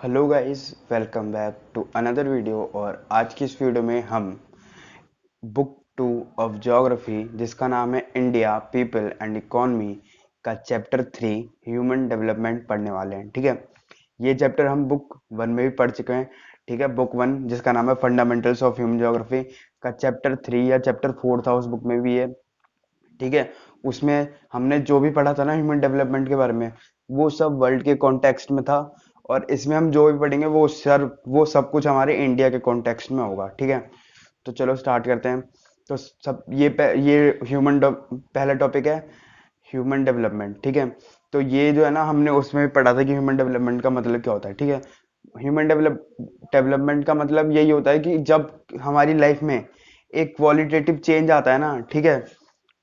Hello guys, welcome back to another video. और आज की इस वीडियो में हम बुक 2 ऑफ ज्योग्राफी जिसका नाम है इंडिया पीपल एंड इकोनॉमी का चैप्टर 3 ह्यूमन डेवलपमेंट पढ़ने वाले हैं। ठीक है, ये चैप्टर हम बुक 1 में भी पढ़ चुके हैं। ठीक है, बुक 1 जिसका नाम है फंडामेंटल्स ऑफ ह्यूमन ज्योग्राफी का चैप्टर 3 या चैप्टर 4 था, उस बुक में भी है। ठीक है, उसमें हमने जो भी पढ़ा था ना ह्यूमन डेवलपमेंट के बारे में, वो सब वर्ल्ड के कॉन्टेक्स्ट में था। और इसमें हम जो भी पढ़ेंगे वो सब कुछ हमारे इंडिया के कॉन्टेक्स्ट में होगा। ठीक है, तो चलो स्टार्ट करते हैं। तो सब ये पहला टॉपिक है ह्यूमन डेवलपमेंट। ठीक है, तो ये जो है ना, हमने उसमें भी पढ़ा था कि ह्यूमन डेवलपमेंट का मतलब क्या होता है। ठीक है, ह्यूमन डेवलपमेंट का मतलब यही होता है कि जब हमारी लाइफ में एक क्वालिटेटिव चेंज आता है ना, ठीक है,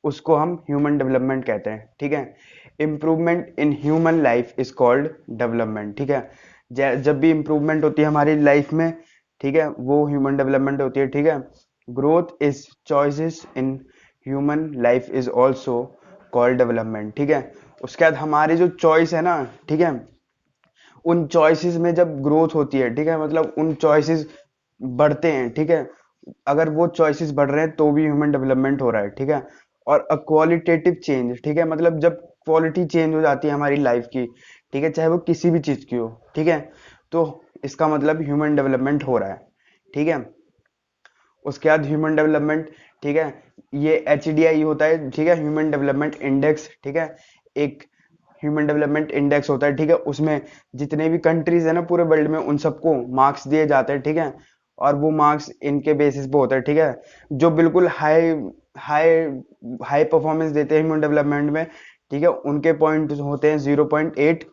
उसको हम ह्यूमन डेवलपमेंट कहते हैं। ठीक है, improvement in human life is called development. ठीक है, जब भी इम्प्रूवमेंट होती है हमारी लाइफ में, ठीक है, वो ह्यूमन डेवलपमेंट होती है। ठीक है, growth is choices in human life is also called development. ठीक है, उसके बाद हमारी जो चॉइस है ना, ठीक है, उन चॉइसेस में जब ग्रोथ होती है, ठीक है, मतलब उन चॉइसेस बढ़ते हैं। ठीक है, अगर वो चॉइसेस बढ़ रहे हैं तो भी ह्यूमन डेवलपमेंट हो रहा है। ठीक है, और अ क्वालिटेटिव चेंज, ठीक है, मतलब जब क्वालिटी चेंज हो जाती है हमारी लाइफ की, ठीक है, चाहे वो किसी भी चीज की हो, ठीक है, तो इसका मतलब ह्यूमन डेवलपमेंट हो रहा है। ठीक है, उसके बाद ह्यूमन डेवलपमेंट, ठीक है, ये HDI होता है। ठीक है, ह्यूमन डेवलपमेंट इंडेक्स। ठीक है, एक ह्यूमन डेवलपमेंट इंडेक्स होता है। ठीक है, उसमें जितने भी कंट्रीज है ना पूरे वर्ल्ड में, उन सबको मार्क्स दिए जाते हैं। ठीक है, और वो मार्क्स इनके बेसिस पे होता है। ठीक है, जो बिल्कुल हाई हाई हाई परफॉर्मेंस देते हैं ह्यूमन डेवलपमेंट में, ठीक है, उनके पॉइंट होते हैं 0.8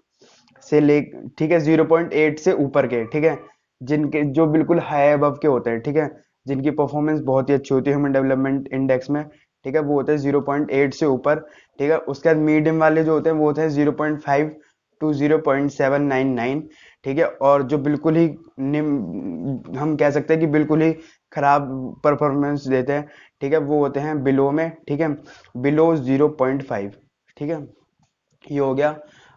से ले, ठीक है, 0.8 से ऊपर के। ठीक है, जिनके जो बिल्कुल हाई अबव के होते हैं, ठीक है, जिनकी परफॉर्मेंस बहुत ही अच्छी होती है ह्यूमन डेवलपमेंट इंडेक्स में, ठीक है, वो होते हैं 0.8 से ऊपर। ठीक है, उसके बाद मीडियम वाले जो होते हैं वो होते हैं 0.5 टू 0.799। ठीक है, और जो बिल्कुल ही निम्न, हम कह सकते हैं कि बिल्कुल ही खराब परफॉर्मेंस देते हैं, ठीक है, वो होते हैं बिलो में। ठीक है, बिलो 0.5। ठीक है, ये हो गया।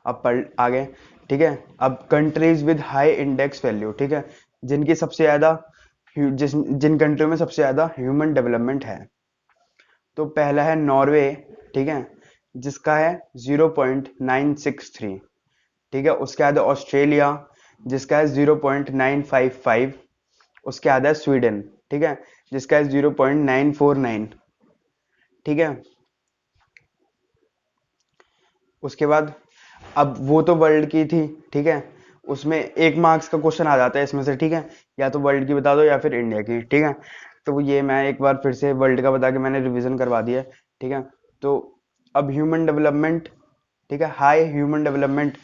अब पढ़ आगे। ठीक है, अब countries with high index value, ठीक है, जिनकी सबसे ज्यादा जिन कंट्रियों में सबसे ज्यादा ह्यूमन डेवलपमेंट है, तो पहला है नॉर्वे। ठीक है, जिसका है 0.963। ठीक है, उसके बाद है ऑस्ट्रेलिया, जिसका है 0.955। उसके बाद है स्वीडन, ठीक है, जिसका है 0.949। ठीक है, उसके बाद अब वो तो वर्ल्ड की थी। ठीक है, उसमें एक मार्क्स का क्वेश्चन आ जाता है इसमें से। ठीक है, या तो वर्ल्ड की बता दो या फिर इंडिया की। ठीक है, तो ये मैं एक बार फिर से वर्ल्ड का बता के मैंने रिवीजन करवा दिया है। ठीक है, तो अब ह्यूमन डेवलपमेंट, ठीक है, हाई ह्यूमन डेवलपमेंट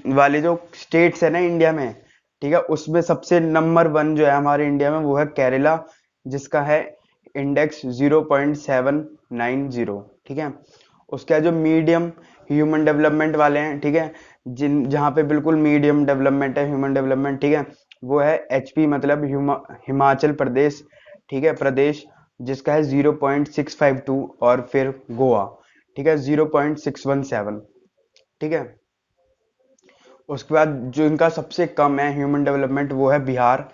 वाले जो स्टेट्स है ना इंडिया में, ठीक है, उसमें सबसे नंबर 1 जो है हमारे इंडिया में वो है केरला, जिसका है इंडेक्स 0.790। ठीक है, उसका जो मीडियम ह्यूमन डेवलपमेंट वाले हैं, ठीक है, जिन जहाँ पे बिल्कुल मीडियम डेवलपमेंट है ह्यूमन डेवलपमेंट, ठीक है, वो है HP, मतलब हिमाचल प्रदेश। ठीक है, प्रदेश, जिसका है 0.652। और फिर गोवा, ठीक है, 0.617। ठीक है, उसके बाद जो इनका सबसे कम है ह्यूमन डेवलपमेंट वो है बिहार,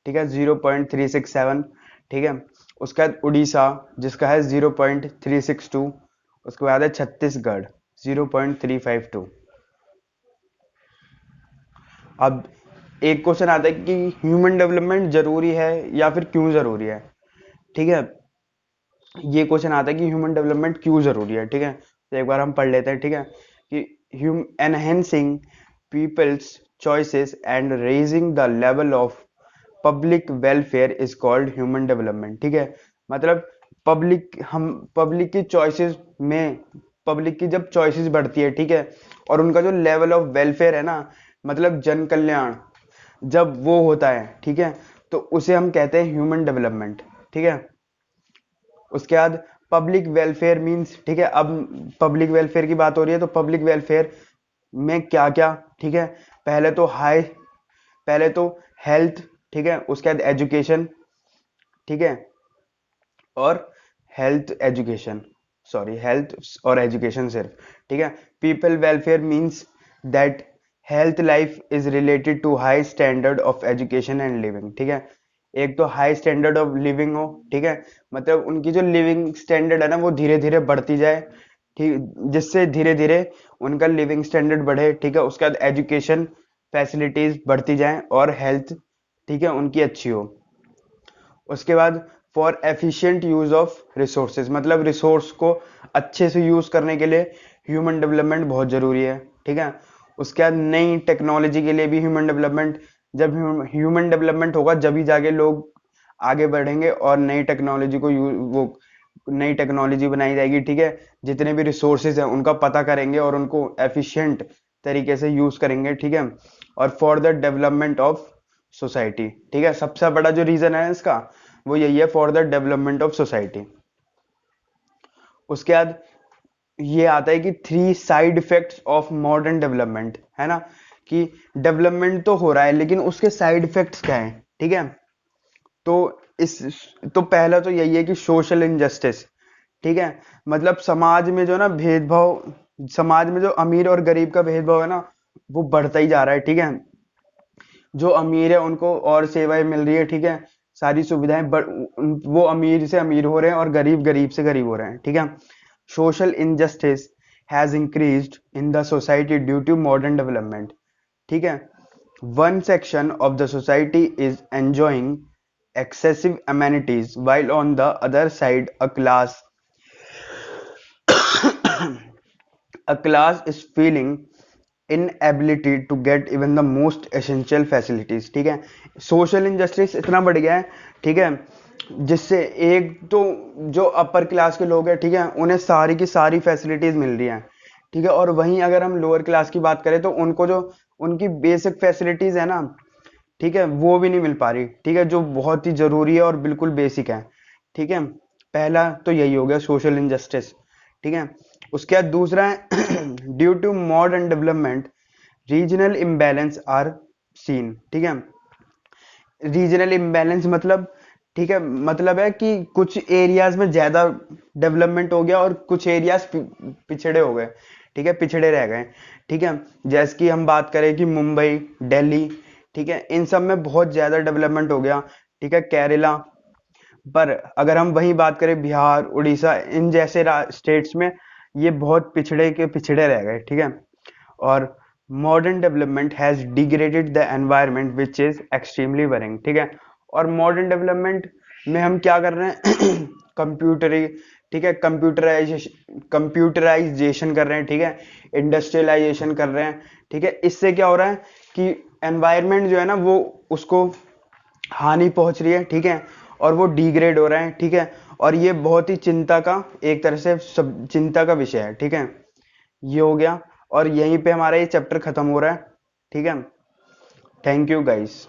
ठीक है, 0.367। ठीक है, उसके बाद उड़ीसा, जिसका है 0.362। उसके बाद है छत्तीसगढ़, 0.352। अब एक क्वेश्चन आता है कि ह्यूमन डेवलपमेंट जरूरी है या फिर क्यों जरूरी है। ठीक है, ये क्वेश्चन आता है कि ह्यूमन डेवलपमेंट क्यों जरूरी है। ठीक है, तो एक बार हम पढ़ लेते हैं। ठीक है, कि enhancing people's choices and raising the level of public welfare is called human development. ठीक है, मतलब पब्लिक की चॉइसेस में, पब्लिक की जब चॉइसेस बढ़ती है, ठीक है, और उनका जो लेवल ऑफ वेलफेयर है ना, मतलब जन कल्याण, जब वो होता है, ठीक है, तो उसे हम कहते हैं ह्यूमन डेवलपमेंट। ठीक है, उसके बाद पब्लिक वेलफेयर मींस, ठीक है, अब पब्लिक वेलफेयर की बात हो रही है तो पब्लिक वेलफेयर में क्या क्या, ठीक है, पहले तो हाई पहले तो हेल्थ, ठीक है, उसके बाद एजुकेशन, ठीक है, और हेल्थ एजुकेशन, सॉरी, हेल्थ और एजुकेशन सिर्फ। ठीक है, people welfare means that health life is related to high standard of education and living, ठीक है। एक तो हाई स्टैंडर्ड ऑफ लिविंग हो, ठीक है, मतलब उनकी जो लिविंग स्टैंडर्ड है ना वो धीरे धीरे बढ़ती जाए, ठीक, जिससे धीरे धीरे उनका लिविंग स्टैंडर्ड बढ़े, ठीक है। उसके बाद एजुकेशन फैसिलिटीज बढ़ती जाए और हेल्थ, ठीक है, उनकी अच्छी हो। उसके बाद for efficient use of resources, मतलब रिसोर्स को अच्छे से यूज करने के लिए ह्यूमन डेवलपमेंट बहुत जरूरी है, ठीक है। उसके बाद नई टेक्नोलॉजी के लिए भी ह्यूमन डेवलपमेंट, जब ह्यूमन डेवलपमेंट होगा जब जाके लोग आगे बढ़ेंगे और नई टेक्नोलॉजी को वो नई टेक्नोलॉजी बनाई जाएगी, ठीक है। जितने भी रिसोर्सेज हैं उनका पता करेंगे और उनको एफिशिएंट तरीके से यूज करेंगे, ठीक है। और for the development of society, ठीक है, सबसे बड़ा जो रीजन है इसका वो यही है, for the development of society. उसके बाद ये आता है कि 3 side effects of modern development, है ना, कि डेवलपमेंट तो हो रहा है लेकिन उसके साइड इफेक्ट्स क्या हैं, ठीक है। तो इस तो पहला तो यही है कि सोशल इनजस्टिस, ठीक है, मतलब समाज में जो ना भेदभाव, समाज में जो अमीर और गरीब का भेदभाव है ना वो बढ़ता ही जा रहा है, ठीक है। जो अमीर है उनको और सेवाएं मिल रही है, ठीक है, सारी सुविधाएं वो अमीर से अमीर हो रहे हैं और गरीब गरीब से गरीब हो रहे हैं, ठीक है। Social injustice has increased in the society due to modern development, ठीक है। One section of the society is enjoying excessive amenities while on the other side a class is feeling inability to get even the most essential facilities, ठीक है। Social injustice इतना बढ़ गया है, ठीक है, जिससे एक तो जो अपर क्लास के लोग हैं, ठीक है, उन्हें सारी की सारी फैसिलिटीज मिल रही हैं, ठीक है। और वहीं अगर हम लोअर क्लास की बात करें तो उनको जो उनकी बेसिक फैसिलिटीज है ना, ठीक है, वो भी नहीं मिल पा रही, ठीक है, जो बहुत ही जरूरी है और बिल्कुल बेसिक है, ठीक है। पहला तो यही हो गया सोशल इनजस्टिस, ठीक है। उसके बाद दूसरा है due to modern development regional imbalance are seen, ठीक है। रीजनल इम्बैलेंस मतलब, ठीक है, मतलब है कि कुछ एरियाज में ज्यादा डेवलपमेंट हो गया और कुछ एरियाज पिछड़े हो गए, ठीक है, पिछड़े रह गए, ठीक है। जैसे कि हम बात करें कि मुंबई, दिल्ली, ठीक है, इन सब में बहुत ज्यादा डेवलपमेंट हो गया, ठीक है, केरला। पर अगर हम वही बात करें बिहार, उड़ीसा, इन जैसे स्टेट्स में ये बहुत पिछड़े के पिछड़े रह गए, ठीक है। और modern development has degraded the environment which is extremely worrying, ठीक है। और मॉडर्न डेवलपमेंट में हम क्या कर रहे हैं कंप्यूटरी, ठीक है, कंप्यूटराइजेशन कर रहे हैं, ठीक है, इंडस्ट्रियलाइजेशन कर रहे हैं, ठीक है। इससे क्या हो रहा है कि एनवायरनमेंट जो है ना वो उसको हानि पहुंच रही है, ठीक है, और वो डिग्रेड हो रहा है, ठीक है। और ये बहुत ही चिंता का, एक तरह से सब चिंता का विषय है, ठीक है। ये हो गया और यहीं पे हमारा ये चैप्टर खत्म हो रहा है, ठीक है। Thank you guys.